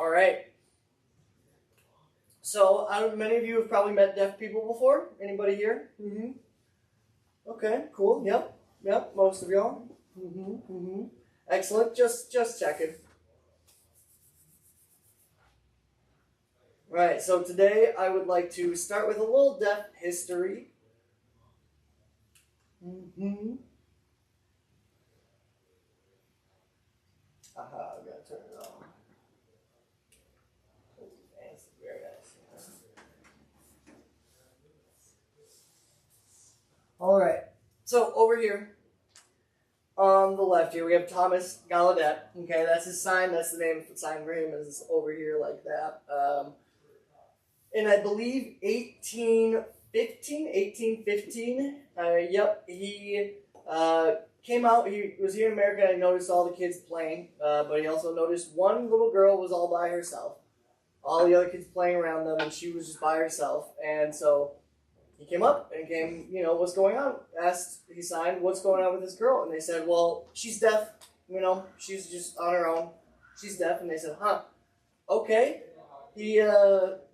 All right. So, many of you have probably met deaf people before. Anybody here? Mm-hmm. Okay, cool. Yep. Most of y'all. Mm-hmm. Excellent. Just checking. Right. So today I would like to start with a little deaf history. Aha, I've got to turn it on. Fancy, very nice. All right. So over here, on the left here, we have Thomas Gallaudet. Okay, that's his sign. That's the name of the sign for him, is over here like that. And I believe 1815. Yep, he came out. He was here in America and noticed all the kids playing, but he also noticed one little girl was all by herself. All the other kids playing around them, and she was just by herself. And so he came up and came, what's going on? He signed, what's going on with this girl? And they said, well, she's deaf. She's just on her own. She's deaf. And they said, huh, okay. He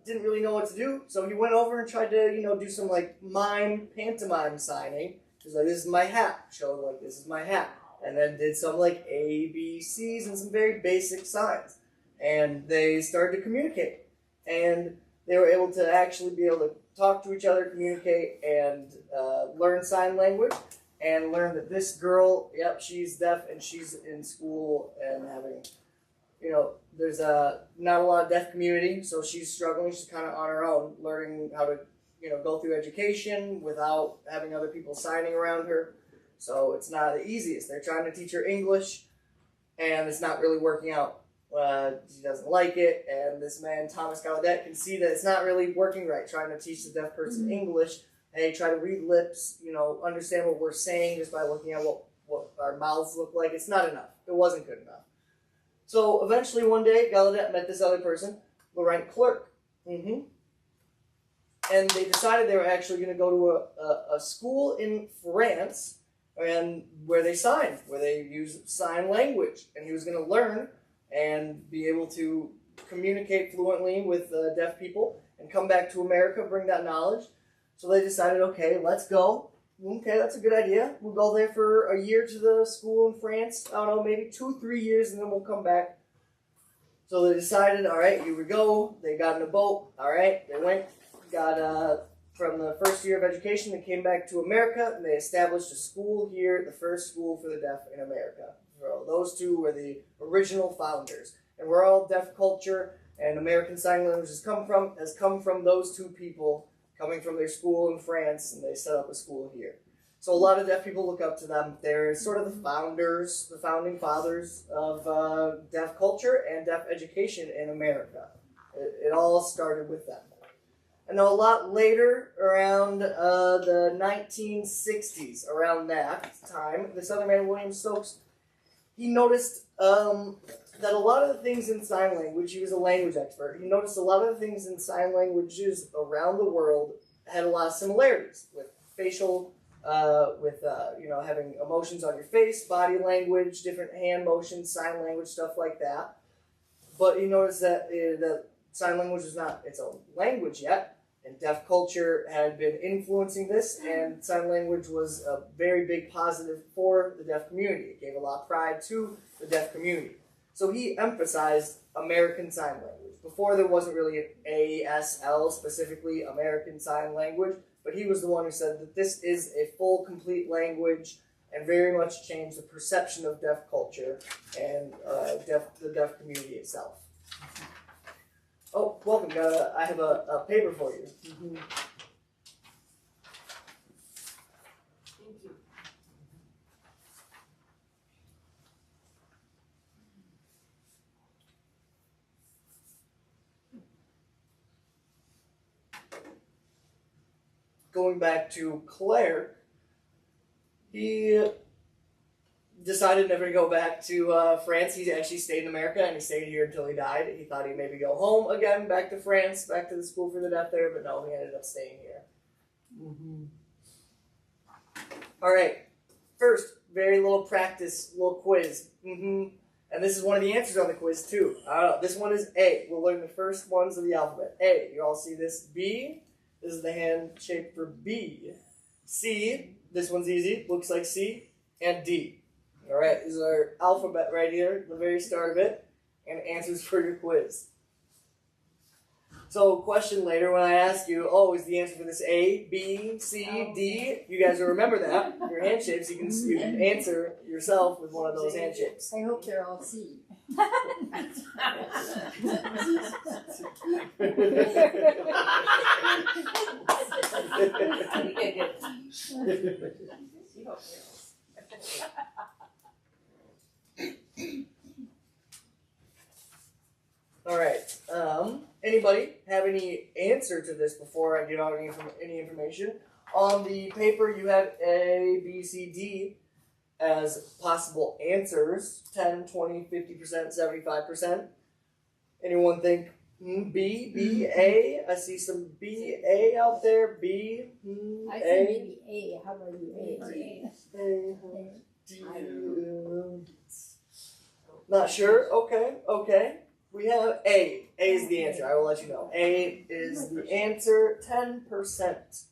didn't really know what to do, so he went over and tried to, do some pantomime signing. He was like, this is my hat. Showed like, this is my hat. And then did some A, B, C's and some very basic signs. And they started to communicate. And they were able to actually be able to talk to each other, communicate, and learn sign language. And learn that this girl, yep, she's deaf and she's in school and having, there's not a lot of deaf community, so she's struggling. She's kind of on her own, learning how to, go through education without having other people signing around her. So it's not the easiest. They're trying to teach her English, and it's not really working out. She doesn't like it, and this man, Thomas Gallaudet, can see that it's not really working right, trying to teach the deaf person English. Hey, try to read lips, understand what we're saying just by looking at what our mouths look like. It's not enough. It wasn't good enough. So eventually one day, Gallaudet met this other person, Laurent Clerc. And they decided they were actually going to go to a school in France and where they use sign language. And he was going to learn and be able to communicate fluently with deaf people and come back to America, bring that knowledge. So they decided, okay, let's go. Okay, that's a good idea. We'll go there for a year to the school in France. I don't know, maybe 2-3 years, and then we'll come back. So they decided, all right, here we go. They got in a boat. All right, they went, got from the first year of education, they came back to America, and they established a school here, the first school for the deaf in America. So those two were the original founders. And we're all deaf culture, and American Sign Language has come from those two people coming from their school in France, and they set up a school here. So a lot of deaf people look up to them. They're sort of the founders, the founding fathers of deaf culture and deaf education in America. It all started with them. And a lot later, around the 1960s, around that time, this other man, William Stokes, he noticed that a lot of the things in sign language, he was a language expert, he noticed a lot of the things in sign languages around the world had a lot of similarities with facial, having emotions on your face, body language, different hand motions, sign language, stuff like that. But he noticed that the sign language was not its own language yet, and deaf culture had been influencing this, and sign language was a very big positive for the deaf community. It gave a lot of pride to the deaf community. So he emphasized American Sign Language. Before there wasn't really an ASL, specifically American Sign Language, but he was the one who said that this is a full, complete language and very much changed the perception of deaf culture and the deaf community itself. Oh, welcome. I have a paper for you. Going back to Claire, he decided never to go back to France. He actually stayed in America, and he stayed here until he died. He thought he'd maybe go home again, back to France, back to the school for the deaf there, but no, he ended up staying here. All right, first, very little practice, little quiz. And this is one of the answers on the quiz, too. I don't know. This one is A. We'll learn the first ones of the alphabet. A. You all see this? B. This is the hand shape for B. C. This one's easy. Looks like C. And D. All right. This is our alphabet right here, the very start of it. And answers for your quiz. So, question later when I ask you, oh, is the answer for this A, B, C, D? You guys will remember that, your hand shapes. You can answer yourself with one of those hand shapes. I hope they're all C. All right. Anybody have any answer to this before I get out any information? On the paper, you have A, B, C, D as possible answers. 10, 20, 50%, 75%. Anyone think B, B, A? I see some B, A out there. B, I A. think maybe A. How about you? A, D. Not sure? Okay. We have A. A is the answer. I will let you know. A is the answer. 10%.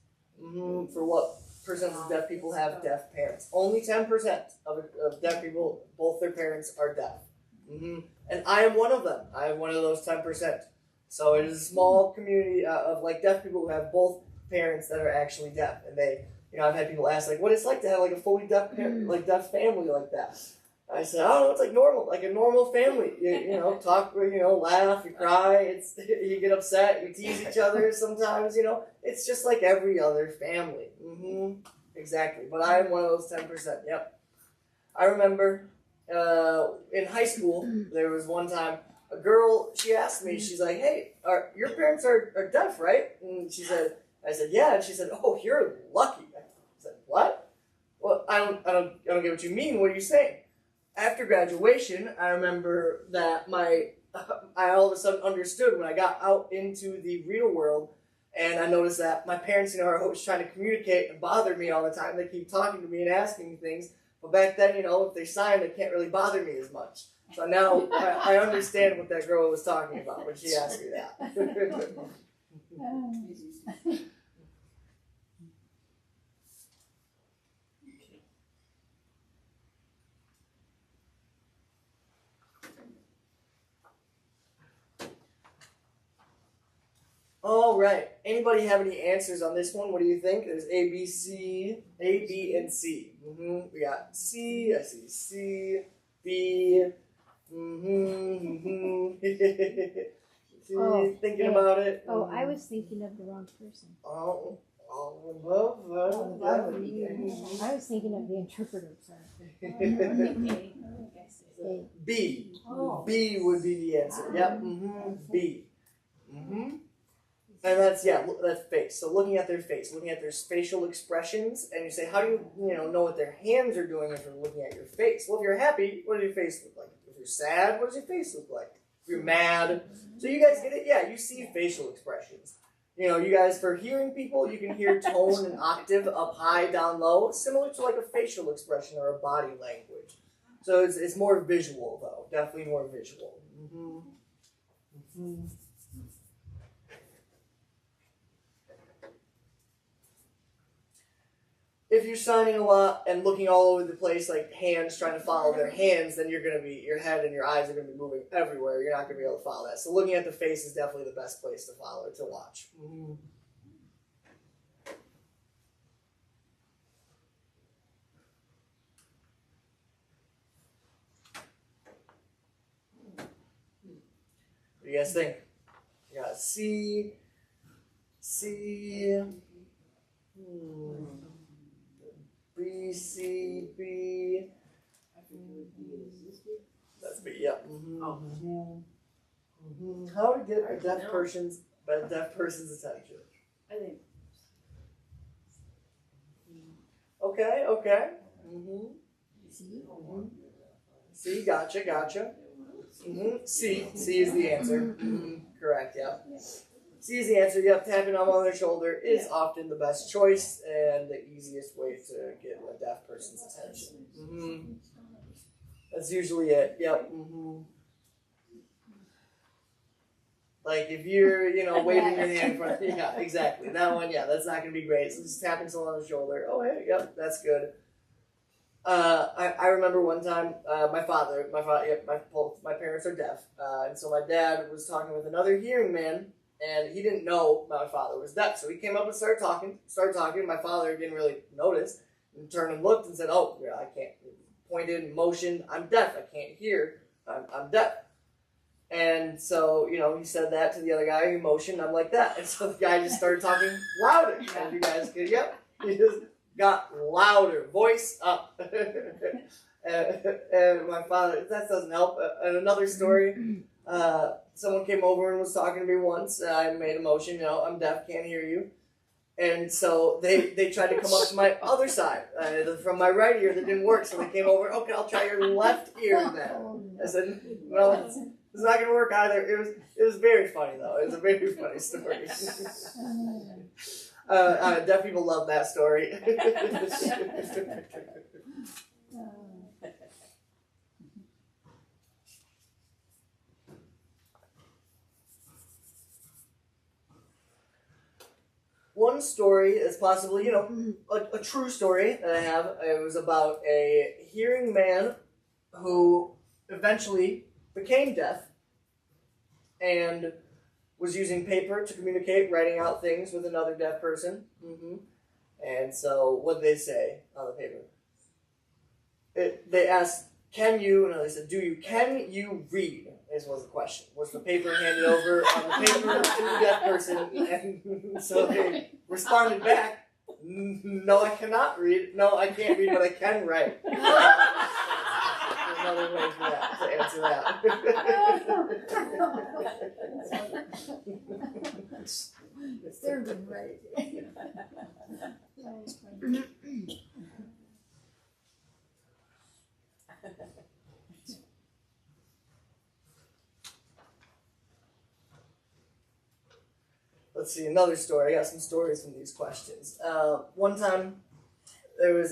For what percent of deaf people have deaf parents? Only 10% of deaf people, both their parents are deaf. And I am one of them. I am one of those 10%. So it is a small community of like deaf people who have both parents that are actually deaf. And they, I've had people ask like, what it's like to have like a fully deaf deaf family like that. I said, oh, it's like normal, like a normal family. You talk, laugh, you cry, you get upset, you tease each other sometimes, It's just like every other family. Exactly. But I am one of those 10%. Yep. I remember in high school, there was one time, a girl, she asked me, she's like, hey, your parents are deaf, right? And I said, yeah. And she said, oh, you're lucky. I said, what? Well, I don't get what you mean. What are you saying? After graduation, I remember that I all of a sudden understood when I got out into the real world, and I noticed that my parents, are always trying to communicate and bother me all the time. They keep talking to me and asking me things. But back then, if they sign, they can't really bother me as much. So now I understand what that girl was talking about when she asked me that. All right. Anybody have any answers on this one? What do you think? There's A, B, C, A, B, and C. We got C. I see C, B. Thinking about it. Oh, I was thinking of the wrong person. Oh, I was thinking of the interpreter. B. B would be the answer. Yep. B. And that's face. So looking at their face, looking at their facial expressions, and you say, how do you know what their hands are doing if you're looking at your face? Well, if you're happy, what does your face look like? If you're sad, what does your face look like? If you're mad, so you guys get it? Yeah, you see facial expressions. You guys, for hearing people, you can hear tone and octave up high, down low, similar to like a facial expression or a body language. So it's more visual, though. Definitely more visual. If you're signing a lot and looking all over the place, like hands trying to follow their hands, then your head and your eyes are going to be moving everywhere. You're not going to be able to follow that. So looking at the face is definitely the best place to follow, to watch. What do you guys think? You got C. B, C, B. That's B, yeah. How to get a deaf person's attention? I think. Okay. C, gotcha. C is the answer. Correct, yeah. C is the answer. Yep, tapping them on their shoulder is often the best choice and the easiest way to get a deaf person's attention. That's usually it. Yep. Like if you're, waving your hand in front. Yeah, exactly. That one. Yeah, that's not gonna be great. So just tapping someone on the shoulder. Oh, hey, yep, that's good. I remember one time, my parents are deaf, and so my dad was talking with another hearing man, and he didn't know my father was deaf, so he came up and started talking. My father didn't really notice, and turned and looked and said, "Oh, yeah, I can't." Pointed and motioned, "I'm deaf. I can't hear. I'm deaf." And so, he said that to the other guy. He motioned, "I'm like that," and so the guy just started talking louder. And you guys could, yep, he just got louder, voice up. and my father, that doesn't help. And another story, someone came over and was talking to me once. I made a motion, "I'm deaf, can't hear you." And so they tried to come up to my other side, from my right ear. That didn't work, so they came over. "Okay, I'll try your left ear then." I said, "Well, it's not going to work either." It was very funny though. It was a very funny story. Deaf people love that story. One story is possibly, a true story that I have. It was about a hearing man who eventually became deaf and was using paper to communicate, writing out things with another deaf person. And so, what did they say on the paper? They asked, "Can you?" No, they said, "Can you read?" This was the question. Was the paper handed over on the paper to the deaf person? And so they responded back, "No, I cannot read. No, I can't read, but I can write." Another way to answer that. Served him right. Let's see, another story. I got some stories from these questions. One time, I was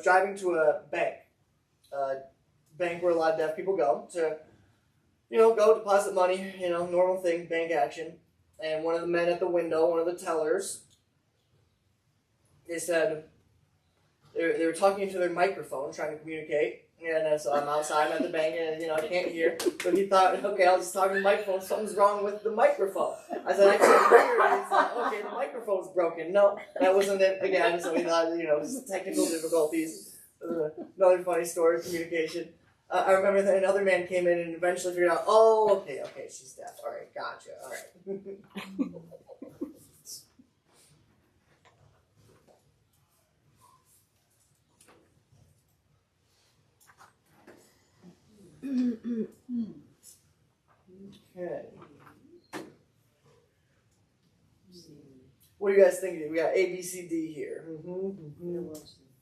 driving to a bank where a lot of deaf people go to, go deposit money, normal thing, bank action. And one of the men at the window, one of the tellers, they said, they were talking into their microphone, trying to communicate. And so I'm outside at the bank, and I can't hear. So he thought, okay, I'll just talk to the microphone. Something's wrong with the microphone. I said, "I can't hear." And he thought, okay, the microphone's broken. No, that wasn't it again. So he thought, just technical difficulties. Another funny story of communication. I remember that another man came in and eventually figured out, oh, okay, she's deaf. All right, gotcha. All right. Okay. What do you guys think? We got A, B, C, D here.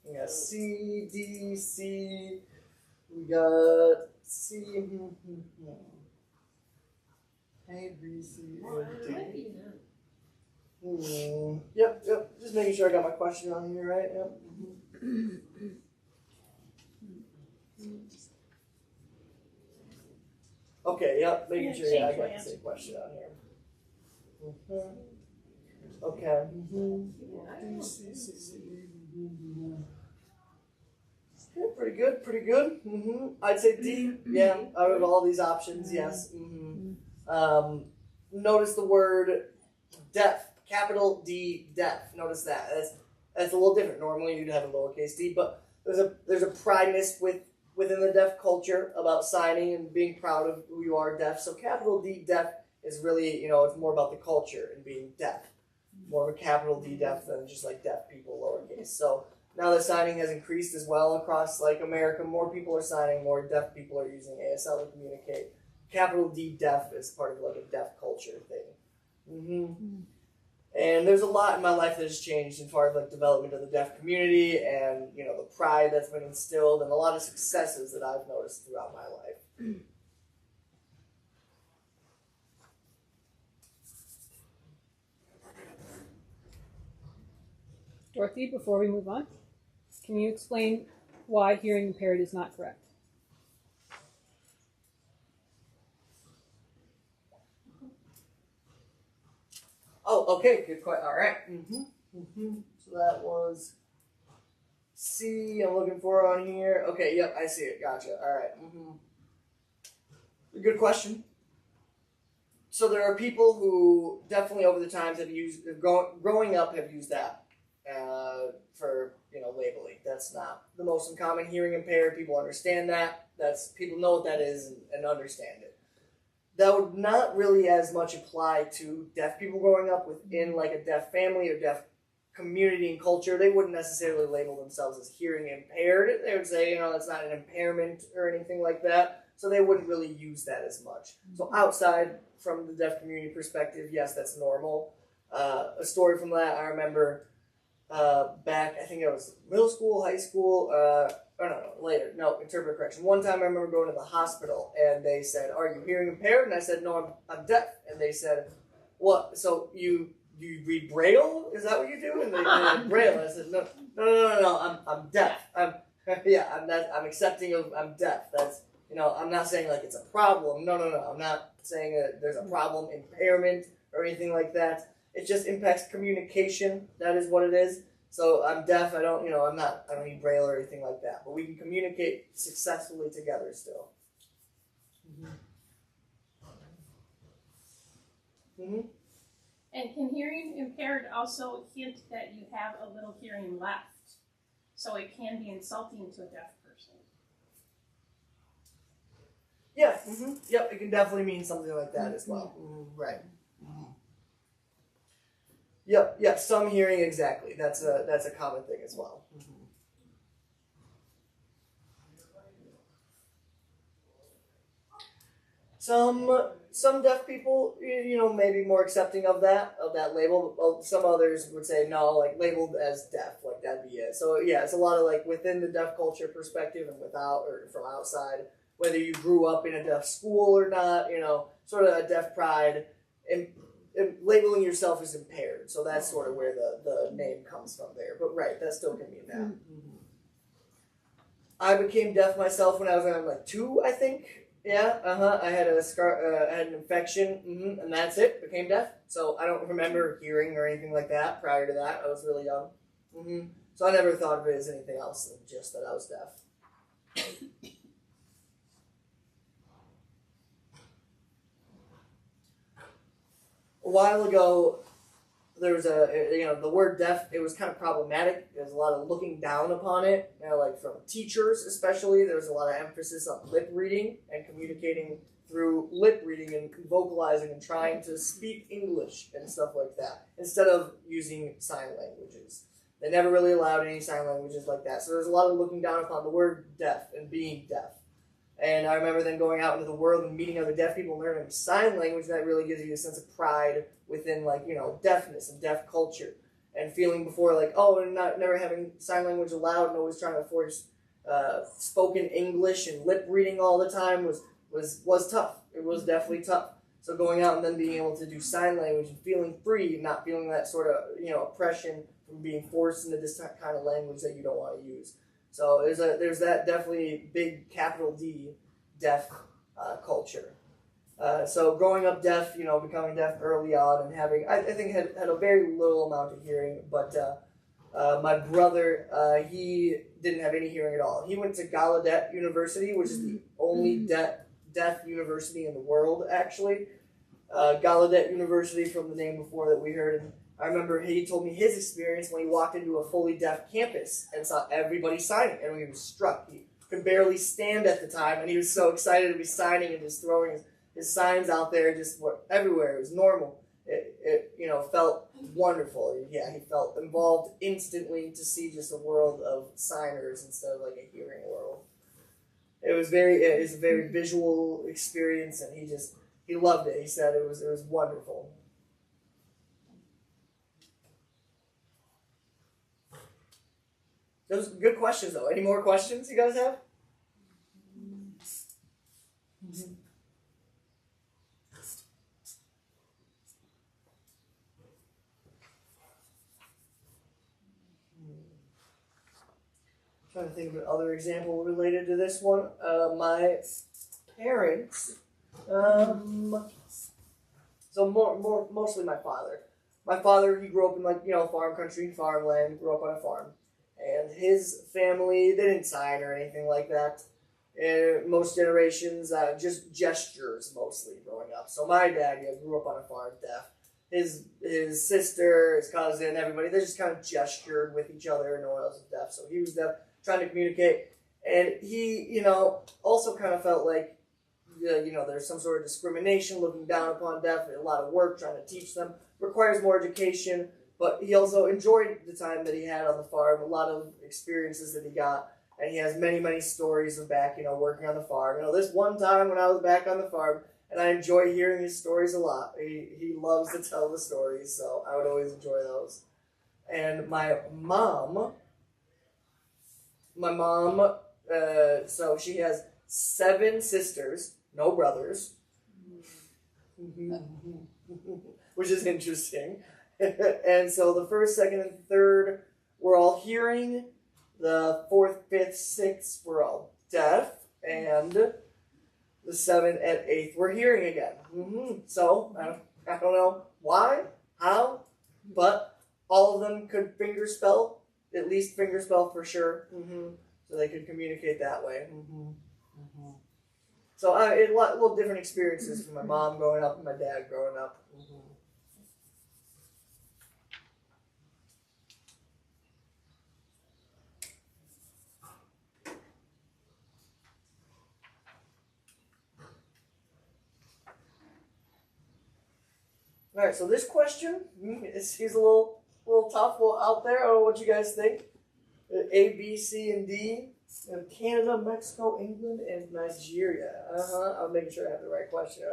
We got C, D, C. We got C. A, B, C, and D. Yep. Just making sure I got my question on here right. Yep. Okay, yep, making sure I got the same question on here. Okay. Yeah, pretty good. I'd say D, yeah, out of all these options, yes. Notice the word deaf, capital D, deaf. Notice that. That's a little different. Normally you'd have a lowercase d, but there's a prideness within the deaf culture about signing and being proud of who you are deaf. So capital D, deaf is really, it's more about the culture and being deaf. More of a capital D deaf than just like deaf people, lowercase. So now that signing has increased as well across like America, more people are signing, more deaf people are using ASL to communicate. Capital D deaf is part of like a deaf culture thing. And there's a lot in my life that has changed as far as like development of the deaf community and the pride that's been instilled and a lot of successes that I've noticed throughout my life. Dorothy, before we move on, can you explain why hearing impaired is not correct. Oh, okay, good question. All right. So that was C. I'm looking for on here. Okay, yep, I see it. Gotcha. All right. Good question. So there are people who definitely over the times have used, growing up, have used that for labeling. That's not the most uncommon. Hearing impaired people understand that. People know what that is and understand it. That would not really as much apply to deaf people growing up within like a deaf family or deaf community and culture. They wouldn't necessarily label themselves as hearing impaired. They would say, that's not an impairment or anything like that. So they wouldn't really use that as much. So outside from the deaf community perspective, yes, that's normal. A story from that, I remember back, I think it was middle school, high school, later. No, interpreter correction. One time I remember going to the hospital and they said, "Are you hearing impaired?" And I said, "No, I'm deaf." And they said, "What? So you read Braille? Is that what you do?" And they said, "Braille." I said, No. I'm deaf. I'm accepting of I'm deaf. That's I'm not saying like it's a problem. No. I'm not saying that there's a problem, impairment or anything like that. It just impacts communication. That is what it is. So I'm deaf. I don't need Braille or anything like that. But we can communicate successfully together still. And can hearing impaired also hint that you have a little hearing left? So it can be insulting to a deaf person. Yeah. Yep. It can definitely mean something like that as well. Right. Yep. Some hearing, exactly. That's a common thing as well. Some deaf people, maybe more accepting of that label. Some others would say no, like labeled as deaf, like that'd be it. So yeah, it's a lot of like within the deaf culture perspective and without or from outside, whether you grew up in a deaf school or not, sort of a deaf pride and labeling yourself as impaired. So that's sort of where the name comes from there. But right, that still can mean that. I became deaf myself when I was around like 2, I think. Yeah, I had I had an infection, and that's it. Became deaf. So I don't remember hearing or anything like that prior to that. I was really young. So I never thought of it as anything else than just that I was deaf. A while ago, there was the word deaf, it was kind of problematic. There's a lot of looking down upon it, like from teachers especially. There was a lot of emphasis on lip reading and communicating through lip reading and vocalizing and trying to speak English and stuff like that, instead of using sign languages. They never really allowed any sign languages like that. So there's a lot of looking down upon the word deaf and being deaf. And I remember then going out into the world and meeting other deaf people and learning sign language. That really gives you a sense of pride within, like, deafness and deaf culture. And feeling before, like, and never having sign language allowed and always trying to force spoken English and lip reading all the time was tough. It was definitely tough. So going out and then being able to do sign language and feeling free, not feeling that sort of, oppression from being forced into this kind of language that you don't want to use. So there's that definitely big capital D deaf culture. So growing up deaf, becoming deaf early on and having, I think had a very little amount of hearing, but my brother, he didn't have any hearing at all. He went to Gallaudet University, which is the only deaf university in the world, actually. Gallaudet University, from the name before that we heard. And I remember he told me his experience when he walked into a fully deaf campus and saw everybody signing, and he was struck. He could barely stand at the time, and he was so excited to be signing and just throwing his signs out there, just everywhere. It was normal. It felt wonderful. Yeah, he felt involved instantly to see just a world of signers instead of like a hearing world. It was a very visual experience, and he loved it. He said it was wonderful. Those are good questions, though. Any more questions you guys have? Trying to think of another example related to this one. My parents, so mostly my father. My father, he grew up in farm country, farmland, grew up on a farm. And his family, they didn't sign or anything like that. And most generations, just gestures mostly growing up. So my dad, grew up on a farm, deaf. His sister, his cousin, everybody, they just kind of gestured with each other, and no one else was deaf. So he was deaf, trying to communicate. And he, also kind of felt like, there's some sort of discrimination, looking down upon deaf, a lot of work, trying to teach them, requires more education. But he also enjoyed the time that he had on the farm, a lot of experiences that he got. And he has many, many stories of back, working on the farm. This one time when I was back on the farm, and I enjoy hearing his stories a lot. He loves to tell the stories, so I would always enjoy those. And my mom, so she has 7 sisters, no brothers, which is interesting. And so the first, second, and third were all hearing. The 4th, 5th, 6th were all deaf. And the 7th and 8th were hearing again. So I don't know why, how, but all of them could fingerspell, at least fingerspell for sure. So they could communicate that way. So a little different experiences from my mom growing up and my dad growing up. All right, so this question is a little tough, a little out there. I don't know what you guys think. A, B, C, and D. Canada, Mexico, England, and Nigeria. I'm making sure I have the right question.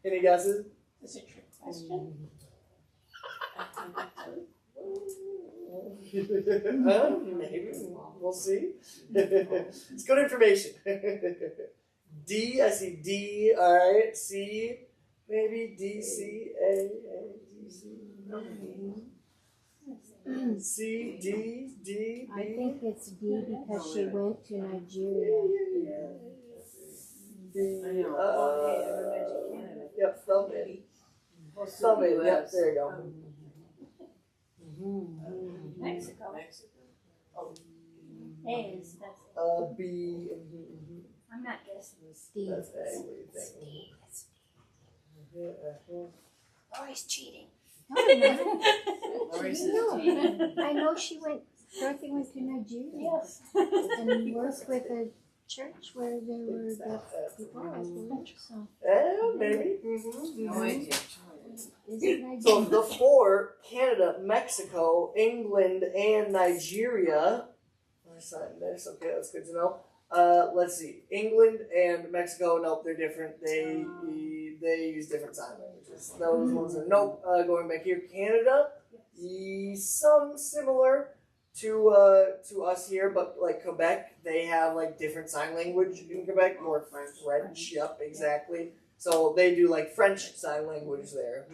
Any guesses? Is it a trick question? Maybe. We'll see. It's good information. D, I see D. All right. C, maybe D, C, A, D, C. C, D, D, I think it's D because she went to Nigeria. D. I know. Yep, thumb in. Thumb in. Yep, there you go. Mexico. Oh. A is that's. B. I'm not guessing. D. That's A. What do you think? Oh, he's cheating. Lori says No, D. I know Dorothy went to Nigeria. Yes. And worked with a church where there were deaf people, I believe. So, Maybe. No idea. is it Nigeria? So the 4, Canada, Mexico, England, and Nigeria. I signed this. Okay, that's good to know. Let's see. England and Mexico, nope, they're different. They use different sign languages. Those ones are nope. Going back here, Canada, some similar to us here, but like Quebec, they have like different sign language in Quebec, more French. Yep, exactly. So they do like French sign language there.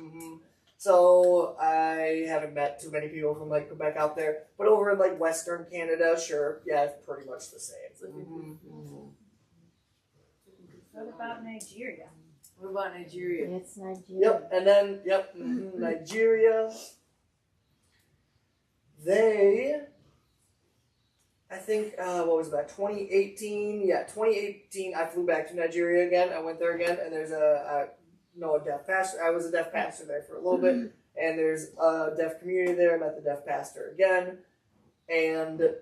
So I haven't met too many people from like Quebec out there, but over in like Western Canada, sure, yeah, it's pretty much the same. What about Nigeria? What about Nigeria? It's Nigeria. Yep, and then Nigeria. They, I think, what was it, back 2018? Yeah, 2018. I flew back to Nigeria again. I went there again, and there's a deaf pastor. I was a deaf pastor there for a little bit, and there's a deaf community there. I met the deaf pastor again, and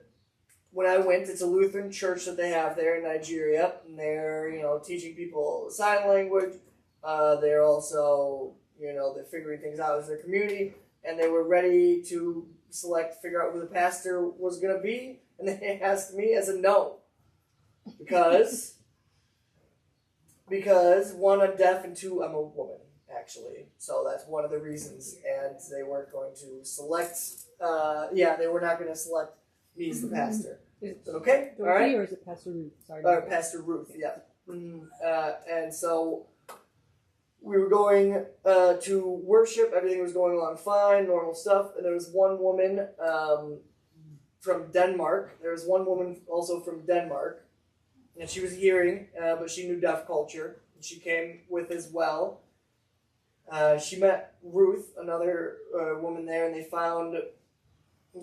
when I went, it's a Lutheran church that they have there in Nigeria, and they're teaching people sign language. They're also they're figuring things out as their community, and they were ready to figure out who the pastor was going to be, and they asked me. I said no, because 1, I'm deaf, and 2, I'm a woman, actually. So that's one of the reasons, and they weren't going to select. They were not going to select me as the pastor. Is it okay? Dorothy, all right. Or is it Pastor Ruth? Sorry. Pastor Ruth, yeah. And so we were going to worship. Everything was going along fine, normal stuff. And there was one woman from Denmark. There was one woman also from Denmark, and she was hearing, but she knew deaf culture. She came with as well. She met Ruth, another woman there, and they found,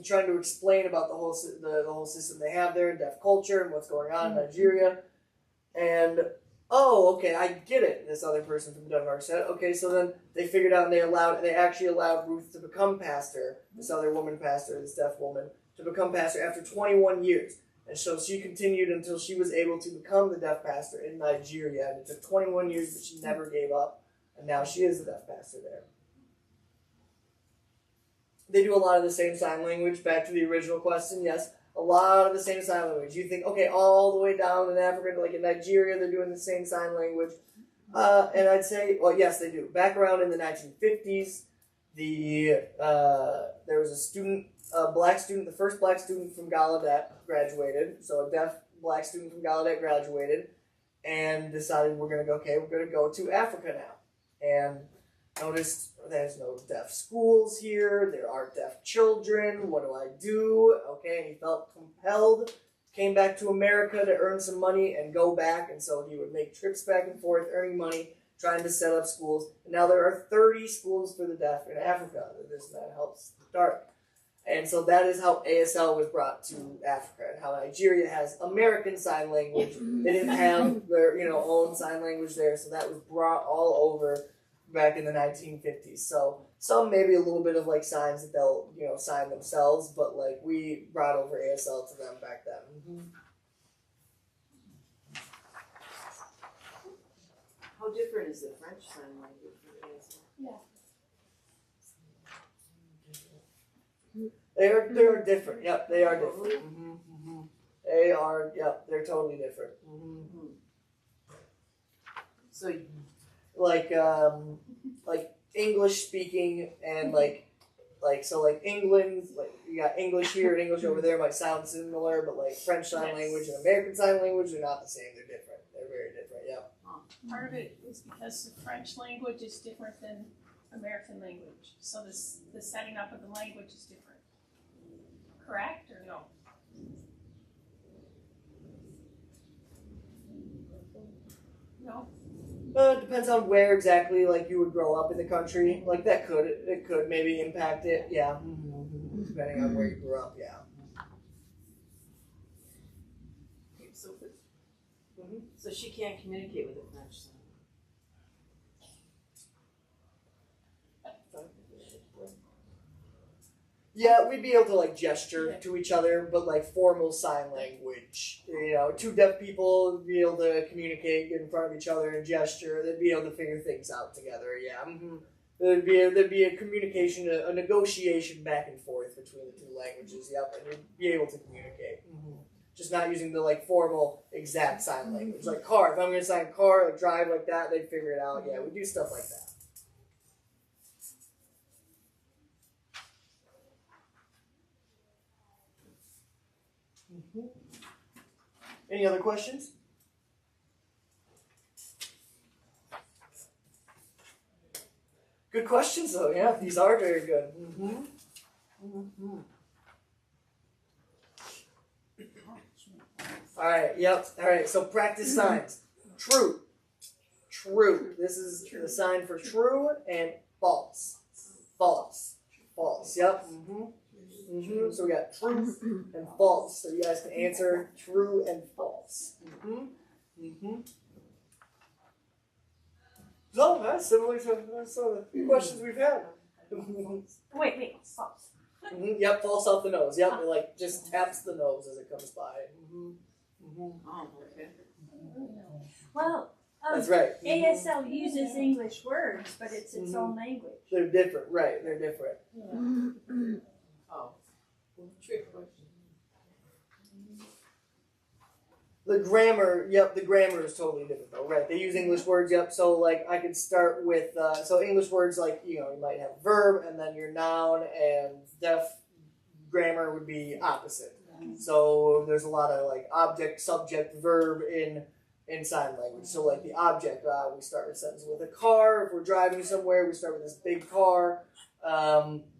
trying to explain about the whole system they have there, deaf culture, and what's going on in Nigeria. And, oh, okay, I get it, this other person from Denmark said. Okay, so then they figured out, and they actually allowed Ruth to become pastor, this other woman pastor, this deaf woman, to become pastor after 21 years. And so she continued until she was able to become the deaf pastor in Nigeria. And it took 21 years, but she never gave up. And now she is the deaf pastor there. They do a lot of the same sign language. Back to the original question, yes, a lot of the same sign language. You think, okay, all the way down in Africa, like in Nigeria, they're doing the same sign language. And I'd say, well, yes, they do. Back around in the 1950s, there was a student, a black student, the first black student from Gallaudet graduated. So a deaf black student from Gallaudet graduated and decided we're going to go to Africa now. And noticed there's no deaf schools here, there are deaf children, what do I do? Okay, and he felt compelled, came back to America to earn some money and go back, and so he would make trips back and forth, earning money, trying to set up schools. And now there are 30 schools for the deaf in Africa that this man helps start. And so that is how ASL was brought to Africa, and how Nigeria has American Sign Language. They didn't have their own sign language there, so that was brought all over back in the 1950s. So some maybe a little bit of like signs that they'll sign themselves, but like we brought over ASL to them back then. How different is the French sign language from ASL? Yeah. They are different. Yep, they are different. They are. Yep, they're totally different. So like English speaking and like England, like you got English here and English over there might sound similar, but like French Sign Language and American Sign Language, they're not the same. They're different. They're very different. Yeah. Part of it is because the French language is different than American language, so the setting up of the language is different. Correct or no? No. It depends on where exactly like you would grow up in the country. Like it could maybe impact it. Yeah. Depending on where you grew up. Yeah. So she can't communicate with the French sign. Yeah, we'd be able to like gesture to each other, but like formal sign language. Two deaf people would be able to communicate, get in front of each other and gesture. They'd be able to figure things out together. Yeah. There'd be a communication, a negotiation back and forth between the two languages. Yep, and you'd be able to communicate. Just not using the like formal exact sign language. Like car, if I'm going to sign car, like drive like that, they'd figure it out. Yeah, we do stuff like that. Any other questions? Good questions, though. Yeah, these are very good. All right. Yep. All right. So practice signs. True. True. This is the sign for true and false. False. False. Yep. So we got true and false. So you guys can answer true and false. So that's similar to some of the questions we've had. Wait, false. Yep, false out the nose. Yep, it like just taps the nose as it comes by. Oh, okay. Well, That's right. ASL uses English words, but it's its own language. They're different, right? They're different. Oh, trick question. The grammar, yep, the grammar is totally different though, right? They use English words, yep. So like I could start with, so English words like, you might have verb and then your noun, and deaf grammar would be opposite. So there's a lot of like object, subject, verb in sign language. So like the object, we start a sentence with a car. If we're driving somewhere, we start with this big car.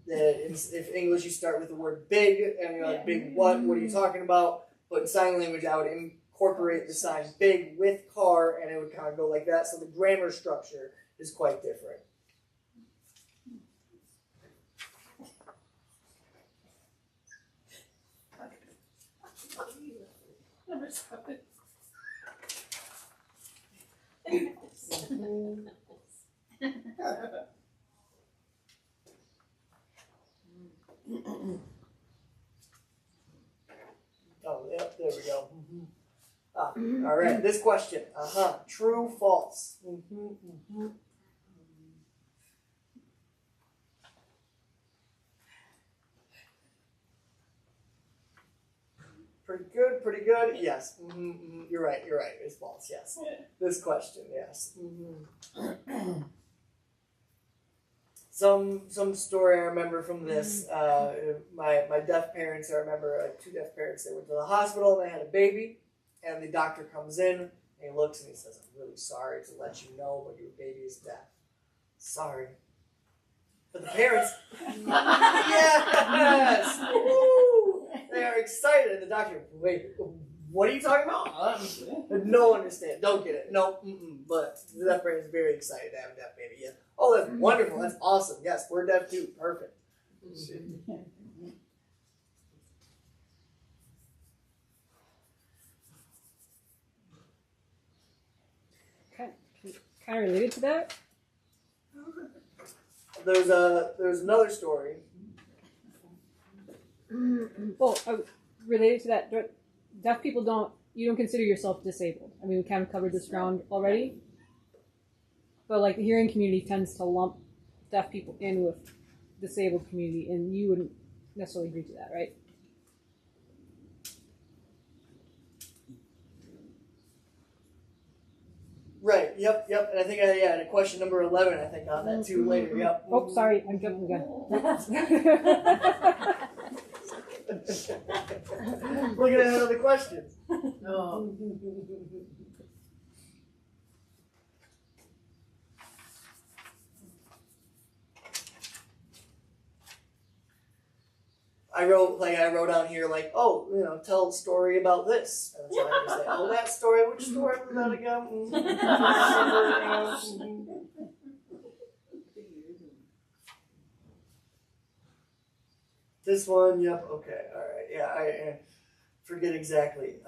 If English, you start with the word big, and you're like, big what? What are you talking about? But in sign language, I would incorporate the sign big with car, and it would kind of go like that. So the grammar structure is quite different. Never stop it. Oh, yep, there we go. All right, this question. True, false. Pretty good, pretty good. Yes. You're right, It's false, yes. This question, yes. Some story I remember from this. My deaf parents, I remember two deaf parents, they went to the hospital and they had a baby, and the doctor comes in and he looks and he says, "I'm really sorry to let you know, but your baby is deaf." Sorry. But the parents, yes! Woo! They are excited. And the doctor, wait, what are you talking about? No understand. Don't get it. No, But the deaf parent is very excited to have a deaf baby. Yeah. Oh, that's wonderful. That's awesome. Yes, we're deaf too. Perfect. Kind of related to that. There's another story. Well, related to that, deaf people you don't consider yourself disabled. I mean, we kind of covered this ground already. But like the hearing community tends to lump deaf people in with disabled community, and you wouldn't necessarily agree to that, right? Right. Yep. And I think I had a question number 11. I think on that too later. Yep. Oh, sorry, I'm jumping again. Looking at other questions. No. I wrote on here like, oh, tell a story about this. And so I just say, oh, that story. Which story was that again? This one. Yep. Okay. All right. Yeah. I forget exactly.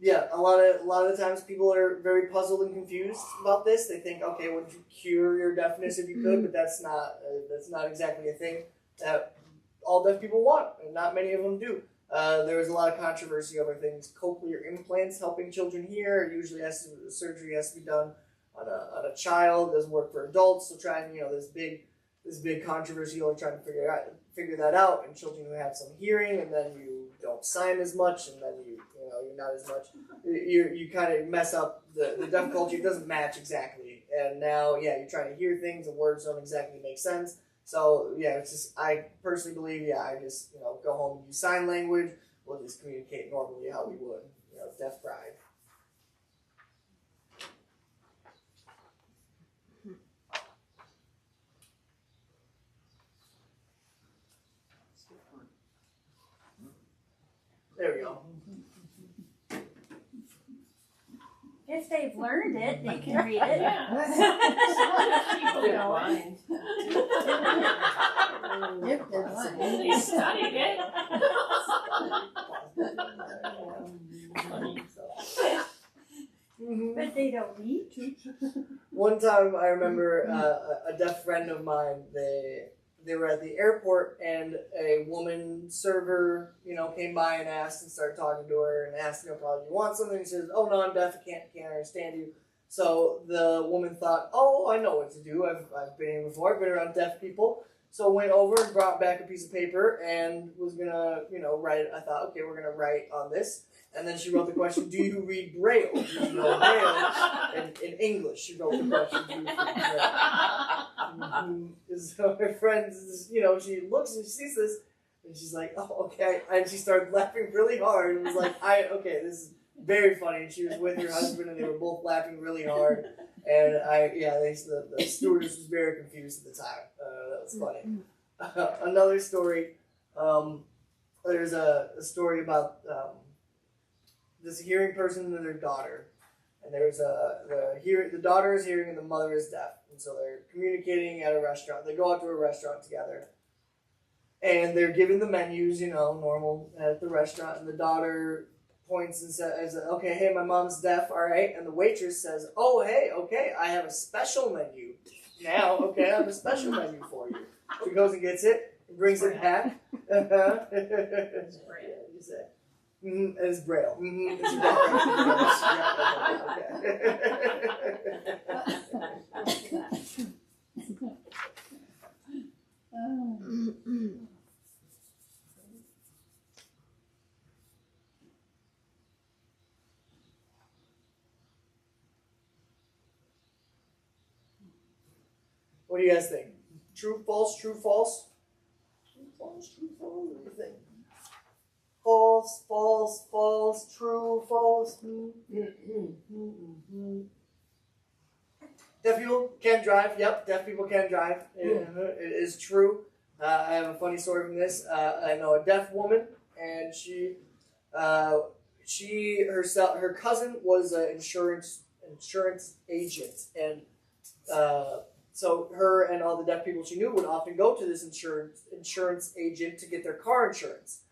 Yeah. A lot of the times people are very puzzled and confused about this. They think, okay, would you cure your deafness if you could? But that's not exactly a thing that all deaf people want, and not many of them do. There was a lot of controversy over things. Cochlear implants helping children hear. Usually surgery has to be done on a child. It doesn't work for adults. So trying, this big controversy over trying to figure that out. And children who have some hearing, and then you don't sign as much, and then you're not as much. You kind of mess up the deaf culture. It doesn't match exactly. And now, you're trying to hear things, and words don't exactly make sense. So, it's just, I personally believe, I just, go home and use sign language. We'll just communicate normally how we would, deaf bride. There we go. If they've learned it, they can read it. People blind. If they're blind. They studied it. But they don't need to. One time I remember a deaf friend of mine, they were at the airport, and a woman server, came by and asked and started talking to her and asked, probably, you want something? She says, oh, no, I'm deaf. I can't understand you. So the woman thought, oh, I know what to do. I've been here before. I've been around deaf people. So went over and brought back a piece of paper and was going to, write it. I thought, okay, we're going to write on this. And then she wrote the question, do you read Braille? Do you know Braille? In English, she wrote the question, do you read Braille? So her friend, she looks and she sees this, and she's like, oh, okay. And she started laughing really hard and was like, okay, this is very funny. And she was with her husband, and they were both laughing really hard. And the stewardess was very confused at the time. That was funny. Another story. There's a story about this hearing person and their daughter, and there's the daughter is hearing and the mother is deaf, and so they're communicating at a restaurant. They go out to a restaurant together, and they're giving the menus, normal at the restaurant, and the daughter points and says, "Okay, hey, my mom's deaf, all right," and the waitress says, "Oh, hey, okay, I have a special menu now. Okay, I have a special menu for you." She goes and gets it. Brings it back. It's Braille. It's Braille. It's Braille. What do you guys think? True, false, true, false? True, false, true, false. What do you think? False, false, false, true, false. Deaf people can drive. Yep, deaf people can drive. It is true. I have a funny story from this. I know a deaf woman, and her cousin was an insurance agent, and so her and all the deaf people she knew would often go to this insurance agent to get their car insurance.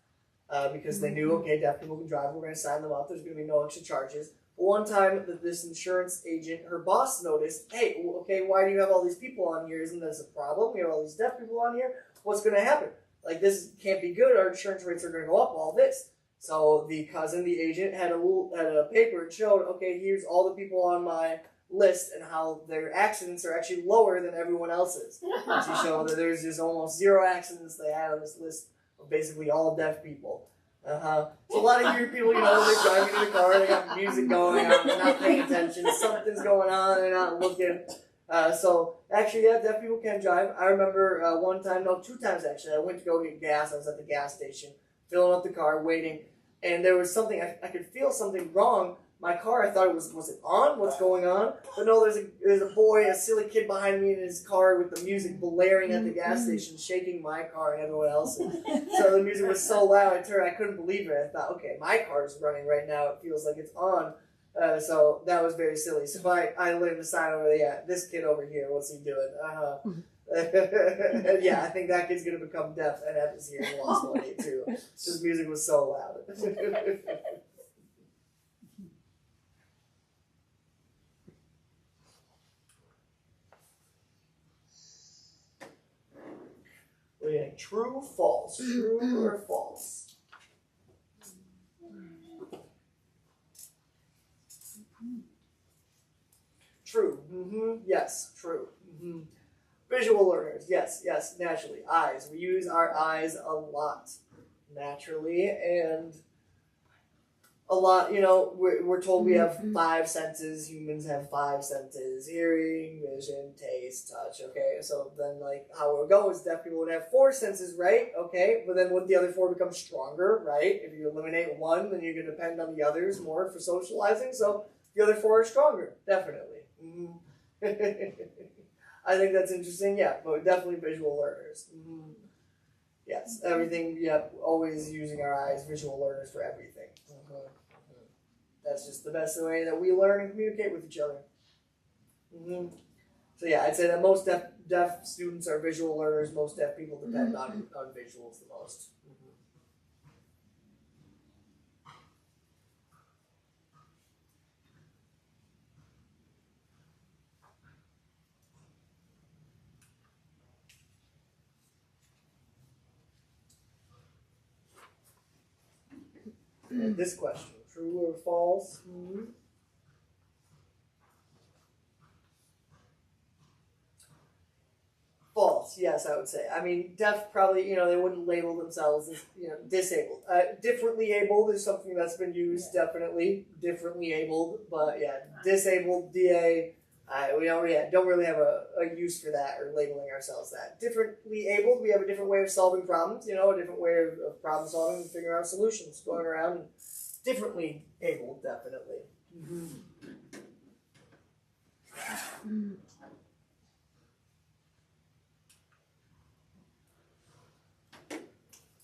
Because they knew, okay, deaf people can drive, we're going to sign them up, there's going to be no extra charges. But one time, this insurance agent, her boss noticed, hey, okay, why do you have all these people on here? Isn't this a problem? We have all these deaf people on here. What's going to happen? Like, this can't be good. Our insurance rates are going to go up, all this. So the cousin, the agent, had a paper and showed, okay, here's all the people on my list and how their accidents are actually lower than everyone else's. And she showed that there's just almost 0 accidents they had on this list of basically all deaf people. So a lot of hearing people, they're driving in the car, they got music going on, they're not paying attention, something's going on, they're not looking. So actually, yeah, deaf people can drive. I remember 2 times actually, I went to go get gas. I was at the gas station, filling up the car, waiting, and there was something, I could feel something wrong. My car, I thought it was it on? What's going on? But no, there's a boy, a silly kid behind me in his car with the music blaring at the gas station, shaking my car and everyone else's. So the music was so loud, I couldn't believe it. I thought, okay, my car's running right now. It feels like it's on. So that was very silly. So if I laid the sign over there, yeah, this kid over here, what's he doing? Yeah, I think that kid's going to become deaf and have his hearing loss one day too. This music was so loud. What do you think? True, false? True or false? True. Yes, true. Visual learners. Yes, naturally. Eyes. We use our eyes a lot naturally, and a lot, we're told we have 5 senses. Humans have 5 senses: hearing, vision, taste, touch. Okay, so then how it would go is deaf people would have 4 senses, right? Okay, but then would the other 4 become stronger, right? If you eliminate one, then you can depend on the others more for socializing. So the other 4 are stronger, definitely. I think that's interesting. Yeah, but definitely visual learners. Yes, everything. Yeah, always using our eyes. Visual learners for everything. That's just the best way that we learn and communicate with each other. So yeah, I'd say that most deaf students are visual learners. Most deaf people depend on visuals the most. And this question, true or false? False, yes, I would say. I mean, deaf probably, they wouldn't label themselves as, disabled. Differently abled is something that's been used, definitely. Differently abled, but yeah, disabled, DA, we don't really have a use for that or labeling ourselves that. Differently abled, we have a different way of solving problems, a different way of problem solving and figuring out solutions, going around and differently able, definitely.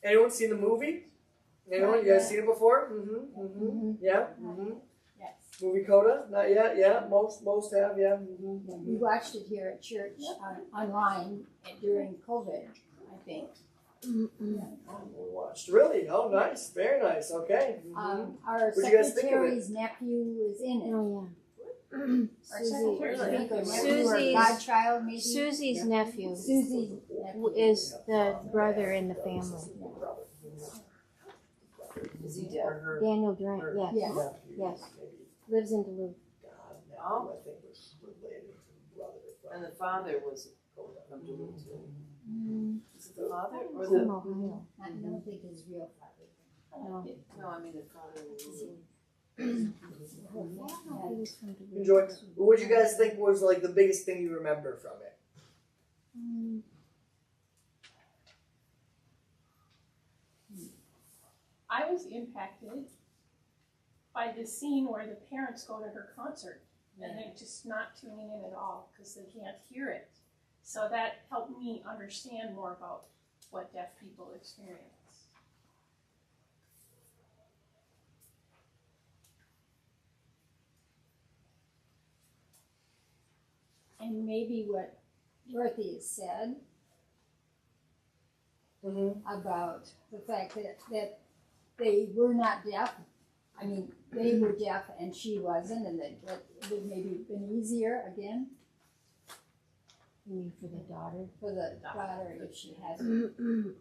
Anyone seen the movie? Anyone? You guys seen it before? Yeah. Yes. Movie Coda? Not yet. Yeah. Most have. Yeah. We watched it here at church online during COVID, I think. Watched. Really? Oh, nice. Very nice. Okay. Our What'd you guys think of secretary's nephew is in it. Oh Susie, secretary's I think, or nephew. nephew or Susie's- godchild, maybe. Susie's nephew Susie's nephew. is the brother in the family. Is he deaf? Daniel Durant, yes, Yes. yes. Lives in Duluth. Oh. I think was related to brother. And the father was from Duluth too. Is it the father or He's the? in Ohio. I don't think his real father. No. No, I mean the father was. He's from Duluth. Enjoy. What did you guys think was like the biggest thing you remember from it? I was impacted by the scene where the parents go to her concert and they're just not tuning in at all because they can't hear it. So that helped me understand more about what deaf people experience. And maybe what Dorothy has said about the fact that they were not deaf. I mean, they were deaf and she wasn't, and that it would maybe been easier again You mean for the daughter? for the daughter if she hadn't.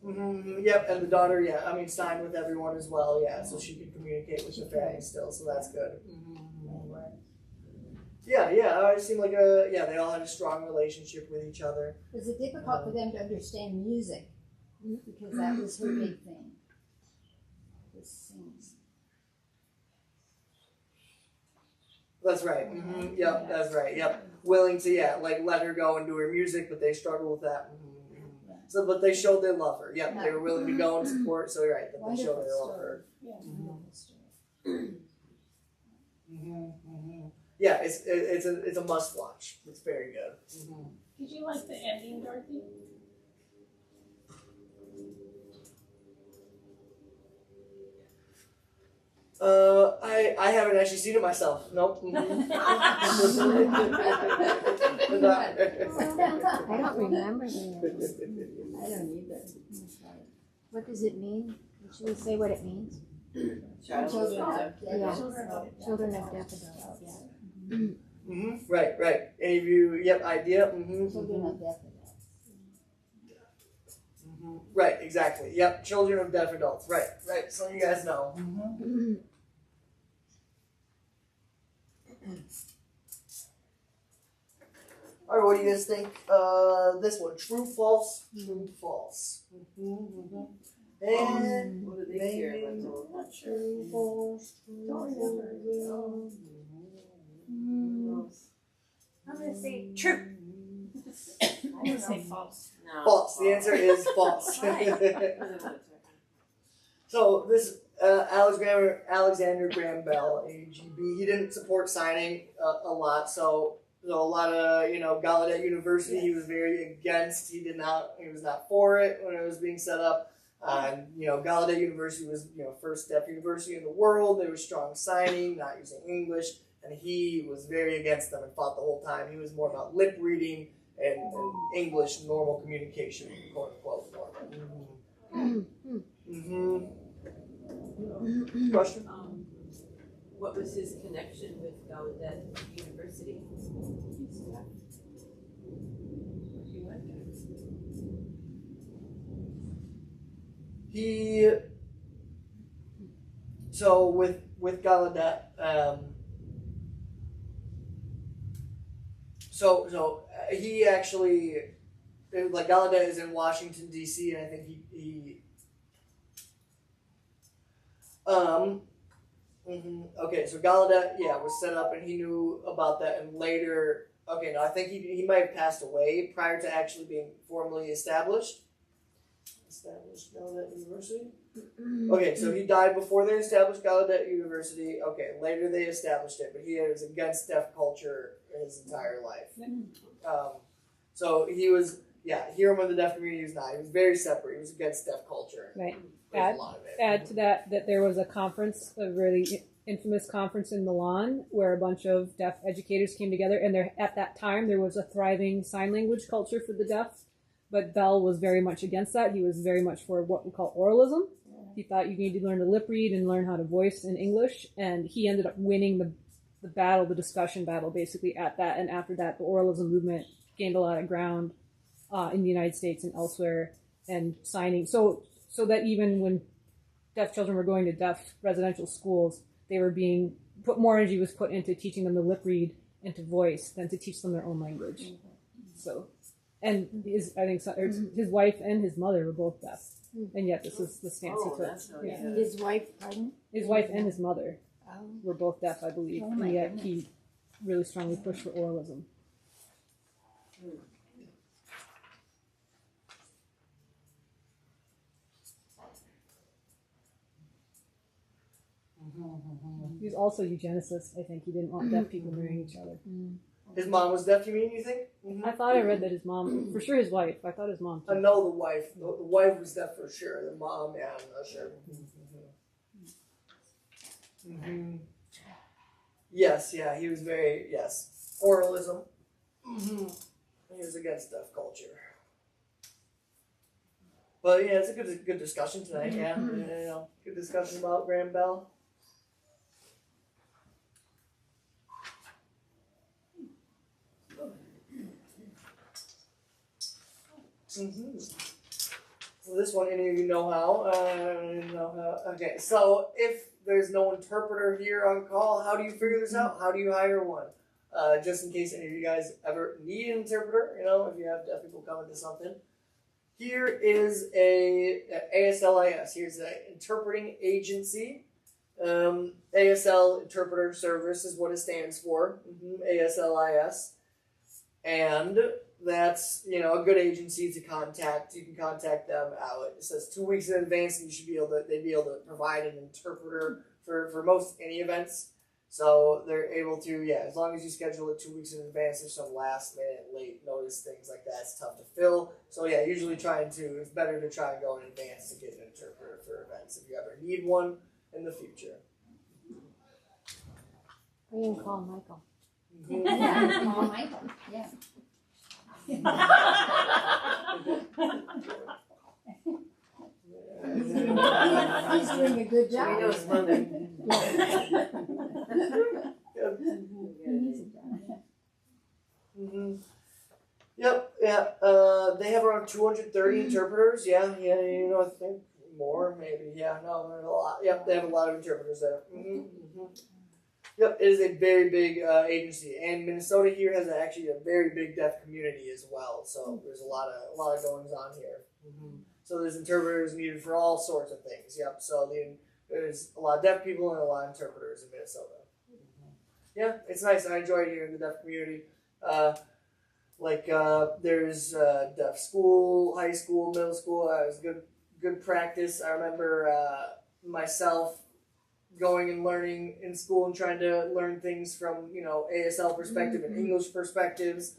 Yep, and the daughter, yeah, I mean, signed with everyone as well, yeah, so she can communicate with the family still, so that's good. Yeah, it seemed like they all had a strong relationship with each other. Was it difficult for them to understand music? Because that was her big thing. To sing. That's right. Yep, that's right. Yep, willing to let her go and do her music, but they struggle with that. So, but they showed they love her. Yep, they were willing to go and support. So you're right, that they showed they love her. Yeah, it's a must watch. It's very good. Did you like the ending, Dorothy? I haven't actually seen it myself. Nope. I don't remember the I don't either. What does it mean? Should we say what it means? Children of deaf. Yeah. Children of deaf adults, yeah. Right. Any of you, idea? Children of deaf adults. Right, exactly. Yep, children of deaf adults. Right. So you guys know. All right, what do you guys think? This one, true, false, true, false. And What did they hear? I'm not sure. true, false, true, false. I'm gonna say true. I'm gonna say false. No. False. The answer is false. So this Alexander Graham Bell, AGB, he didn't support signing a lot. So a lot of Gallaudet University, he was very against. He was not for it when it was being set up. Gallaudet University was first deaf university in the world. There was strong signing, not using English, and he was very against them and fought the whole time. He was more about lip reading and English normal communication, quote unquote. Question? What was his connection with Gallaudet University? With Gallaudet, he actually, Gallaudet is in Washington D.C. and I think he okay, so Gallaudet, was set up and he knew about that, and later, I think he might have passed away prior to actually being formally established. established Gallaudet University. Okay, so he died before they established Gallaudet University. Okay, later they established it, but he was against deaf culture his entire life. So he was, here among the deaf community, he was not. He was very separate. He was against deaf culture. Right. There's a lot of it. Add to that there was a conference, a really infamous conference in Milan, where a bunch of deaf educators came together, and there at that time there was a thriving sign language culture for the deaf. But Bell was very much against that. He was very much for what we call oralism. He thought you needed to learn to lip read and learn how to voice in English, and he ended up winning the battle, the discussion battle, basically at that. And after that, the oralism movement gained a lot of ground in the United States and elsewhere, and signing. So that even when deaf children were going to deaf residential schools, they were being more energy was put into teaching them to lip read and to voice than to teach them their own language. So, and his wife and his mother were both deaf, and yet this is the stance he took. His wife, pardon? His wife and his mother were both deaf, I believe, and yet he really strongly pushed for oralism. He was also a eugenicist. I think he didn't want deaf people marrying each other. His mom was deaf, you mean, you think? I thought I read that his mom, for sure his wife. I thought his mom too. I know the wife. The wife was deaf for sure. The mom, I'm not sure. Yes, he was very, oralism. He was against deaf culture. But it's a good discussion tonight, good discussion about Graham Bell. So this one, any of you know how? Okay, so if there's no interpreter here on call, how do you figure this out? How do you hire one? Just in case any of you guys ever need an interpreter, if you have deaf people coming to something. Here is a ASLIS. Here's an interpreting agency. ASL Interpreter Service is what it stands for. ASLIS. And that's, a good agency to contact. You can contact them out. It says 2 weeks in advance, and they'd be able to provide an interpreter for most any events. So they're able to, as long as you schedule it 2 weeks in advance, there's some last minute, late notice, things like that. It's tough to fill. So usually it's better to try and go in advance to get an interpreter for events if you ever need one in the future. We can call Michael. Call Michael, He's doing a good job. We know it's Monday. They have around 230 interpreters. I think more, maybe. There's a lot. They have a lot of interpreters there. It is a very big agency, and Minnesota here has actually a very big deaf community as well. So there's a lot of goings on here. So there's interpreters needed for all sorts of things. So there's a lot of deaf people and a lot of interpreters in Minnesota. It's nice. I enjoy it here in the deaf community. There's deaf school, high school, middle school. It was good practice. I remember myself going and learning in school and trying to learn things from ASL perspective and English perspectives.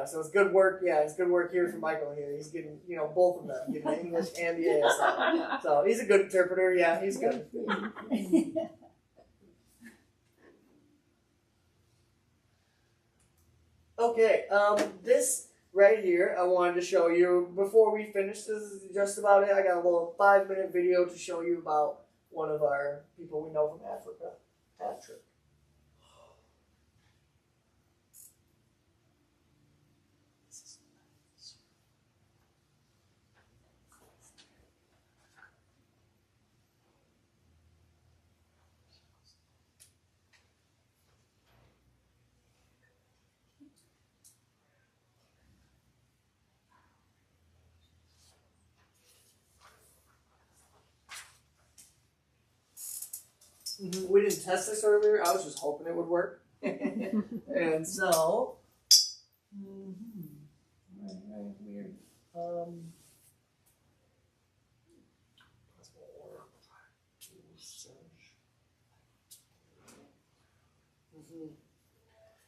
So it's good work. It's good work here for Michael here. He's getting both of them, getting the English and the ASL. So he's a good interpreter. He's good. Okay, this right here I wanted to show you before we finish. This is just about it. I got a little 5-minute video to show you about one of our people we know from Africa, Patrick. We didn't test this earlier. I was just hoping it would work. And so, weird.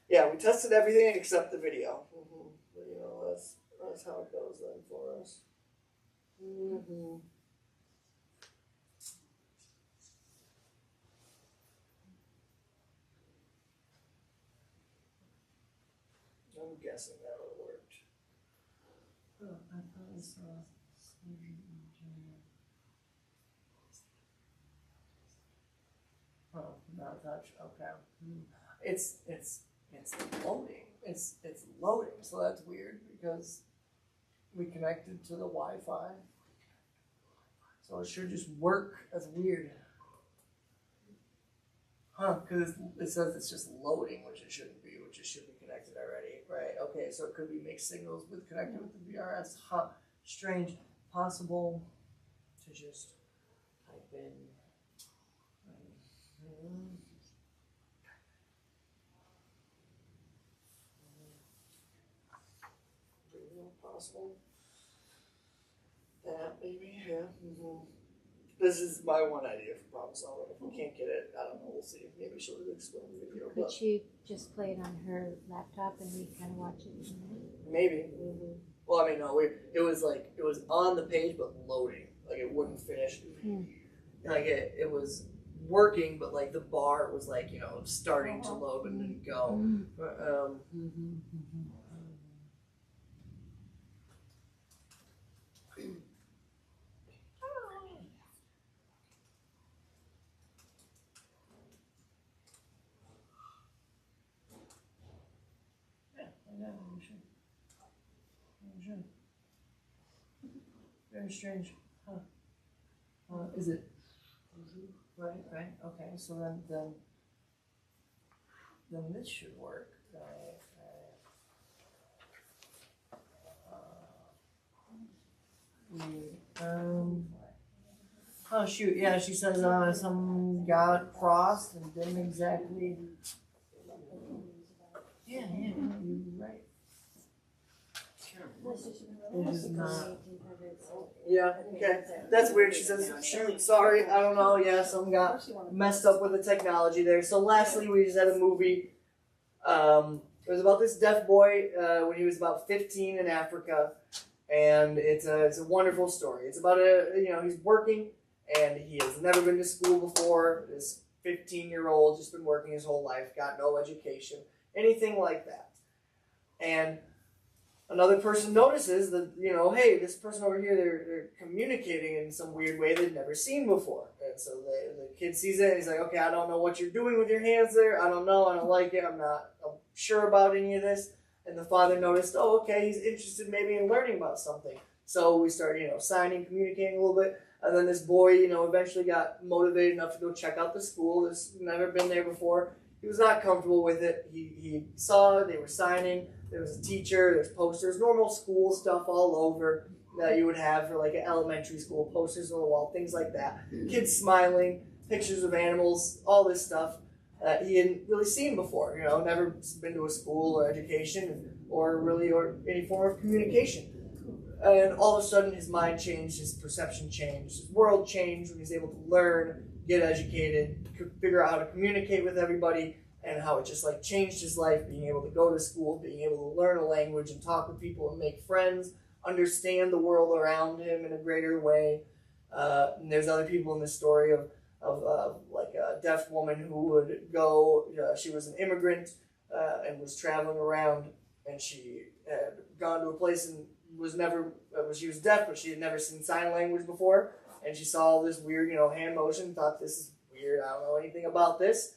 Yeah, we tested everything except the video. But, you know, that's how it goes then for us. I'm guessing that would have worked. Oh, I thought I saw. Oh, not touch. Okay. It's loading. It's loading, so that's weird because we connected to the Wi-Fi. So it should just work. That's weird. Huh, because it says it's just loading, which it shouldn't be, which it should be connected already. Right, okay, so it could be mixed signals with connected with the VRS. Huh, strange. Possible to just type in. Possible. That maybe, yeah. This is my one idea for problem solving. If we can't get it, I don't know. We'll see. Maybe she'll explain the video. Could she just play it on her laptop and we kind of watch it? Maybe. Well, I mean, no. It was on the page but loading. Like it wouldn't finish. Like it was working, but like the bar was like starting to load but didn't go. But, very strange. Huh. Is it? Right. Okay. So then this should work. Oh shoot! Yeah, she says some got crossed and didn't exactly. Yeah, you're right. This is not. Yeah, okay. That's weird. She says, shoot, sorry, I don't know. Yeah, something got messed up with the technology there. So lastly, we just had a movie. It was about this deaf boy when he was about 15 in Africa. And it's a wonderful story. It's about he's working and he has never been to school before. This 15-year-old just been working his whole life, got no education, anything like that. And another person notices that, hey, this person over here, they're communicating in some weird way they'd never seen before. And so the kid sees it and he's like, okay, I don't know what you're doing with your hands there. I don't know. I don't like it. I'm not sure about any of this. And the father noticed, oh, okay, he's interested maybe in learning about something. So we started, signing, communicating a little bit. And then this boy, eventually got motivated enough to go check out the school. He's never been there before. He was not comfortable with it. He saw they were signing. There was a teacher. There's posters, normal school stuff all over that you would have for like an elementary school, posters on the wall, things like that. Kids smiling, pictures of animals, all this stuff that he hadn't really seen before. Never been to a school or education or any form of communication. And all of a sudden his mind changed, his perception changed, his world changed when he was able to learn, get educated, figure out how to communicate with everybody, and how it just like changed his life, being able to go to school, being able to learn a language and talk with people and make friends, understand the world around him in a greater way. And there's other people in this story of like a deaf woman who would go, she was an immigrant and was traveling around, and she had gone to a place and she was deaf, but she had never seen sign language before, and she saw all this weird, hand motion, thought this is weird, I don't know anything about this.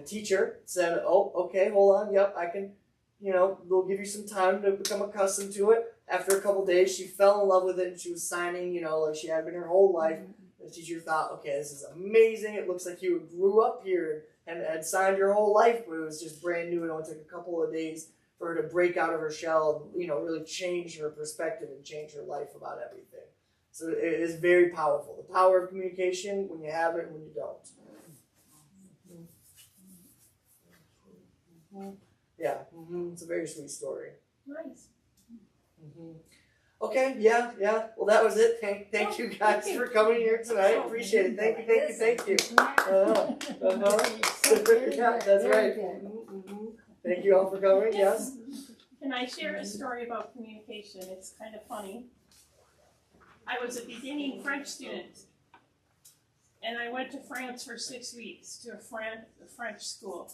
Teacher said, oh, okay, hold on, yep, I can, they'll give you some time to become accustomed to it. After a couple days, she fell in love with it, and she was signing, like she had been her whole life. The teacher thought, okay, this is amazing. It looks like you grew up here and had signed your whole life, but it was just brand new. It only took a couple of days for her to break out of her shell and, really change her perspective and change her life about everything. So it is very powerful. The power of communication, when you have it and when you don't. Yeah, it's a very sweet story. Nice. Okay, yeah. Well, that was it. Thank you guys for coming here tonight. Appreciate it. Thank you. Yeah, that's right. Thank you all for coming. Yes. Can I share a story about communication? It's kind of funny. I was a beginning French student, and I went to France for 6 weeks to a French school.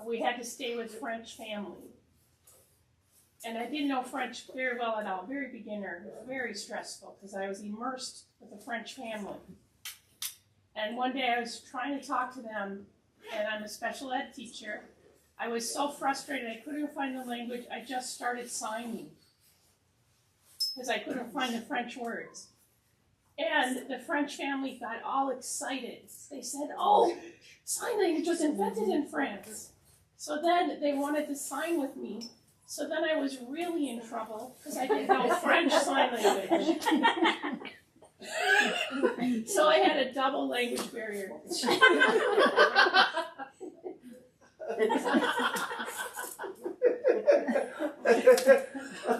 We had to stay with French family. And I didn't know French very well at all, very beginner, very stressful, because I was immersed with a French family. And one day I was trying to talk to them, and I'm a special ed teacher. I was so frustrated, I couldn't find the language, I just started signing, because I couldn't find the French words. And the French family got all excited. They said, oh, sign language was invented in France. So then they wanted to sign with me. So then I was really in trouble because I didn't know French sign language. So I had a double language barrier.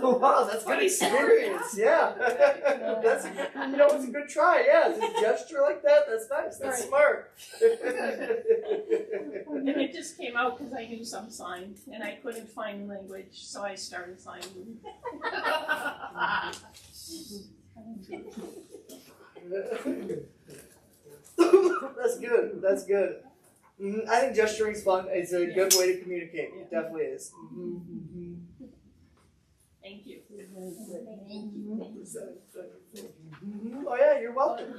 Oh, wow, that's good experience. Yeah. That's it's a good try. Yeah, it's a gesture like that. That's nice. That's Right. smart. And it just came out because I knew some sign and I couldn't find language, so I started signing. That's good. That's good. I think gesturing's fun. It's a good way to communicate. It definitely is. Thank you. Thank you. Oh yeah, you're welcome.